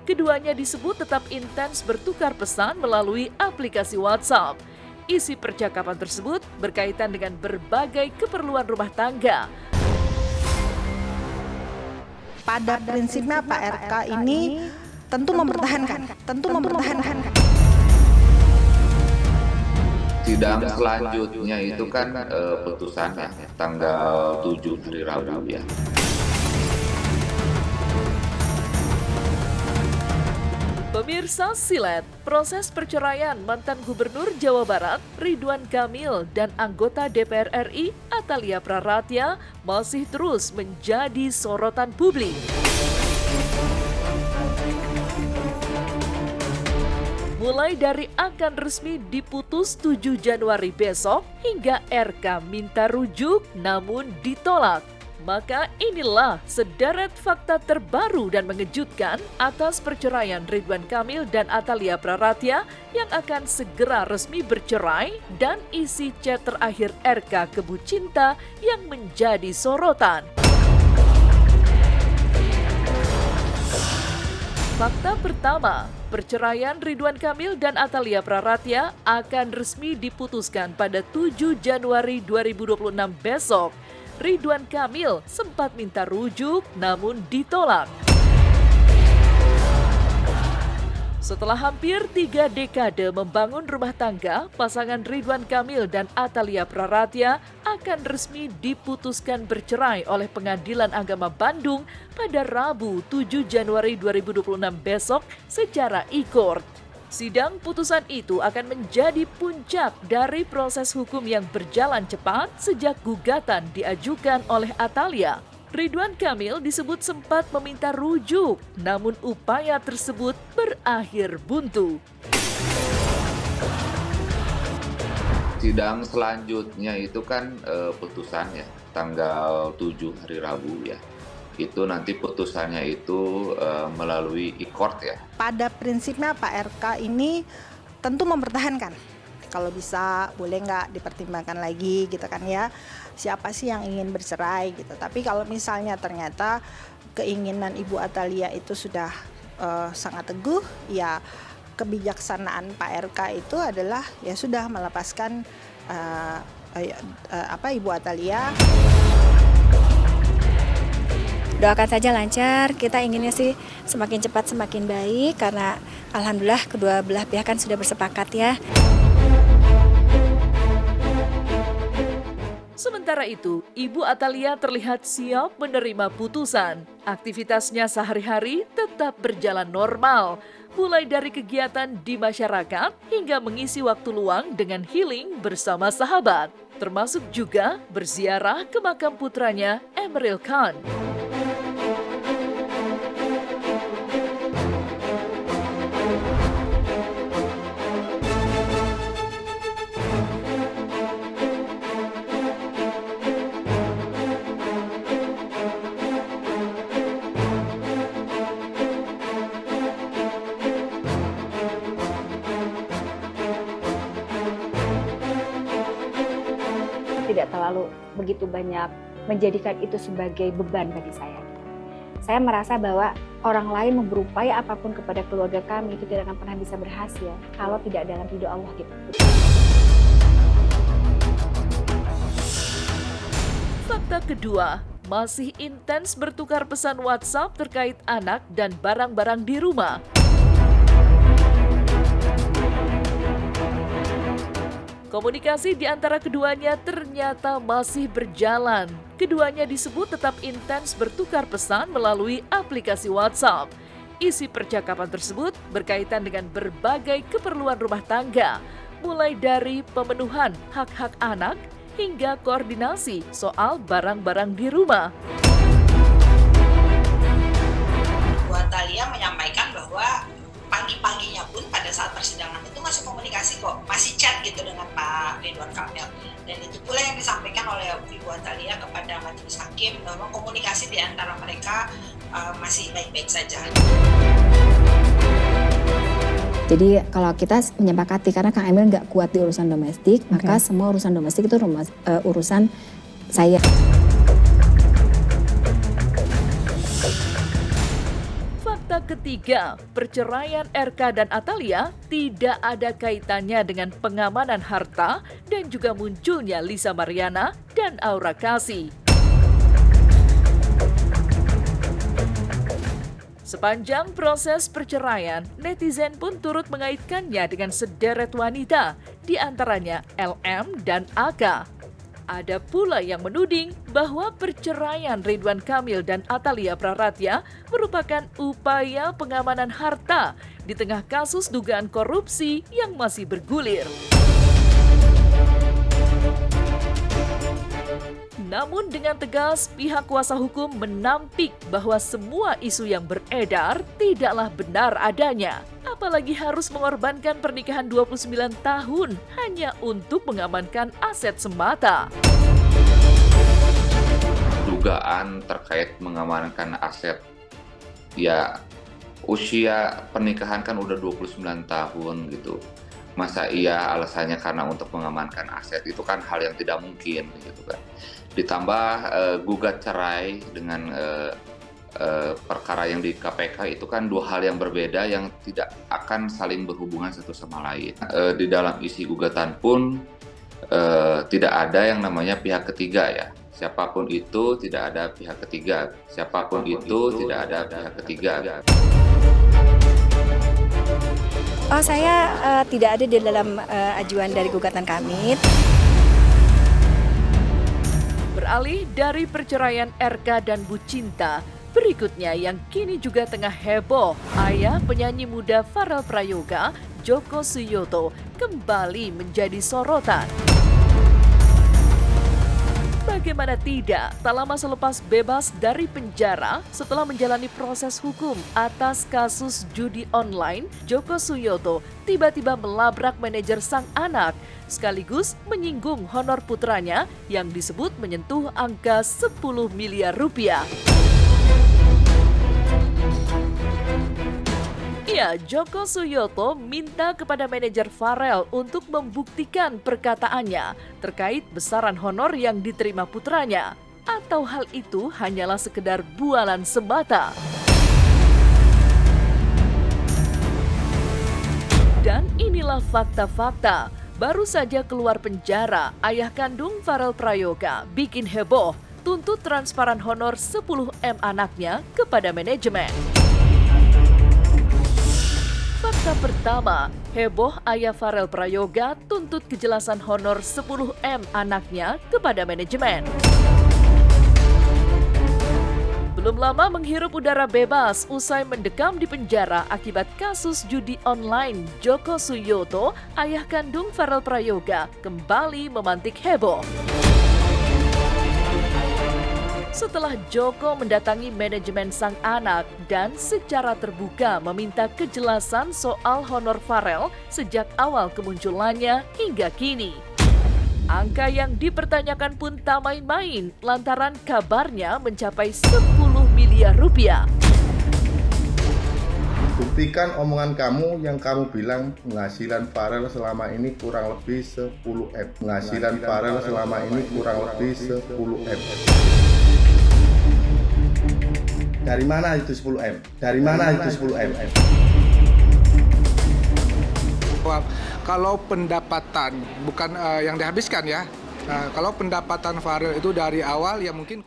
Keduanya disebut tetap intens bertukar pesan melalui aplikasi WhatsApp. Isi percakapan tersebut berkaitan dengan berbagai keperluan rumah tangga. Pada prinsipnya Pak RK ini tentu mempertahankan. Sidang selanjutnya itu kan putusannya tanggal 7 hari Rabu ya. Pemirsa Silet, proses perceraian mantan Gubernur Jawa Barat Ridwan Kamil dan anggota DPR RI Atalia Praratya masih terus menjadi sorotan publik. Mulai dari akan resmi diputus 7 Januari besok hingga RK minta rujuk namun ditolak. Maka inilah sederet fakta terbaru dan mengejutkan atas perceraian Ridwan Kamil dan Atalia Praratya yang akan segera resmi bercerai dan isi chat terakhir RK ke Bu Cinta yang menjadi sorotan. Fakta pertama, perceraian Ridwan Kamil dan Atalia Praratya akan resmi diputuskan pada 7 Januari 2026 besok. Ridwan Kamil sempat minta rujuk namun ditolak. Setelah hampir 3 dekade membangun rumah tangga, pasangan Ridwan Kamil dan Atalia Praratya akan resmi diputuskan bercerai oleh Pengadilan Agama Bandung pada Rabu 7 Januari 2026 besok secara e-court. Sidang putusan itu akan menjadi puncak dari proses hukum yang berjalan cepat sejak gugatan diajukan oleh Atalia. Ridwan Kamil disebut sempat meminta rujuk, namun upaya tersebut berakhir buntu. Sidang selanjutnya itu kan putusannya tanggal 7 hari Rabu ya. Itu nanti putusannya itu melalui e-court ya. Pada prinsipnya Pak RK ini tentu mempertahankan. Kalau bisa boleh nggak dipertimbangkan lagi gitu kan ya. Siapa sih yang ingin bercerai gitu. Tapi kalau misalnya ternyata keinginan Ibu Atalia itu sudah sangat teguh, ya kebijaksanaan Pak RK itu adalah ya sudah melepaskan Ibu Atalia. Doakan saja lancar, kita inginnya sih semakin cepat semakin baik karena alhamdulillah kedua belah pihak kan sudah bersepakat ya. Sementara itu, Ibu Atalia terlihat siap menerima putusan. Aktivitasnya sehari-hari tetap berjalan normal, mulai dari kegiatan di masyarakat hingga mengisi waktu luang dengan healing bersama sahabat, termasuk juga berziarah ke makam putranya Emeril Khan. Tidak terlalu begitu banyak menjadikan itu sebagai beban bagi saya. Saya merasa bahwa orang lain berupaya apapun kepada keluarga kami itu tidak akan pernah bisa berhasil kalau tidak dalam ridho Allah gitu. Fakta kedua, masih intens bertukar pesan WhatsApp terkait anak dan barang-barang di rumah. Komunikasi di antara keduanya ternyata masih berjalan. Keduanya disebut tetap intens bertukar pesan melalui aplikasi WhatsApp. Isi percakapan tersebut berkaitan dengan berbagai keperluan rumah tangga, mulai dari pemenuhan hak-hak anak hingga koordinasi soal barang-barang di rumah. Bu Atalia menyampaikan bahwa pagi-paginya pun pada saat persidangan itu masih komunikasi kok, masih chat gitu dengan Pak Ridwan Kamil. Dan itu pula yang disampaikan oleh Ibu Atalia kepada majelis hakim bahwa komunikasi di antara mereka masih baik-baik saja. Jadi kalau kita menyepakati karena Kang Emil nggak kuat di urusan domestik, maka semua urusan domestik itu urusan saya. Fakta pihak ketiga, perceraian RK dan Atalia tidak ada kaitannya dengan pengamanan harta dan juga munculnya Lisa Mariana dan Aura Kasih. Sepanjang proses perceraian, netizen pun turut mengaitkannya dengan sederet wanita, di antaranya LM dan AK. Ada pula yang menuding bahwa perceraian Ridwan Kamil dan Atalia Praratya merupakan upaya pengamanan harta di tengah kasus dugaan korupsi yang masih bergulir. Namun dengan tegas, pihak kuasa hukum menampik bahwa semua isu yang beredar tidaklah benar adanya. Apalagi harus mengorbankan pernikahan 29 tahun hanya untuk mengamankan aset semata. Dugaan terkait mengamankan aset, ya usia pernikahan kan udah 29 tahun gitu. Masa iya alasannya karena untuk mengamankan aset, itu kan hal yang tidak mungkin gitu kan. Ditambah gugat cerai dengan perkara yang di KPK itu kan dua hal yang berbeda yang tidak akan saling berhubungan satu sama lain. Di dalam isi gugatan pun tidak ada yang namanya pihak ketiga ya. Siapapun itu tidak ada pihak ketiga. Siapapun itu tidak ada pihak ketiga. Oh, saya tidak ada di dalam ajuan dari gugatan kami. Beralih dari perceraian RK dan Bu Cinta, berikutnya yang kini juga tengah heboh, ayah penyanyi muda Farel Prayoga, Joko Suyoto, kembali menjadi sorotan. Bagaimana tidak, tak lama selepas bebas dari penjara setelah menjalani proses hukum atas kasus judi online, Joko Suyoto tiba-tiba melabrak manajer sang anak, sekaligus menyinggung honor putranya yang disebut menyentuh angka 10 miliar rupiah. Ya, Joko Suyoto minta kepada manajer Farel untuk membuktikan perkataannya terkait besaran honor yang diterima putranya. Atau hal itu hanyalah sekedar bualan semata. Dan inilah fakta-fakta. Baru saja keluar penjara, ayah kandung Farel Prayoga bikin heboh, tuntut transparan honor 10M anaknya kepada manajemen. Fakta pertama, heboh ayah Farel Prayoga tuntut kejelasan honor 10M anaknya kepada manajemen. Belum lama menghirup udara bebas usai mendekam di penjara akibat kasus judi online, Joko Suyoto, ayah kandung Farel Prayoga, kembali memantik heboh. Setelah Joko mendatangi manajemen sang anak dan secara terbuka meminta kejelasan soal honor Farel sejak awal kemunculannya hingga kini. Angka yang dipertanyakan pun tak main-main lantaran kabarnya mencapai 10 miliar rupiah. Buktikan omongan kamu yang kamu bilang penghasilan Farel selama ini kurang lebih 10M. Penghasilan Farel selama ini kurang lebih 10M. Dari mana itu 10M? Dari mana itu 10M? Kalau pendapatan bukan yang dihabiskan ya. Kalau pendapatan Farel itu dari awal ya mungkin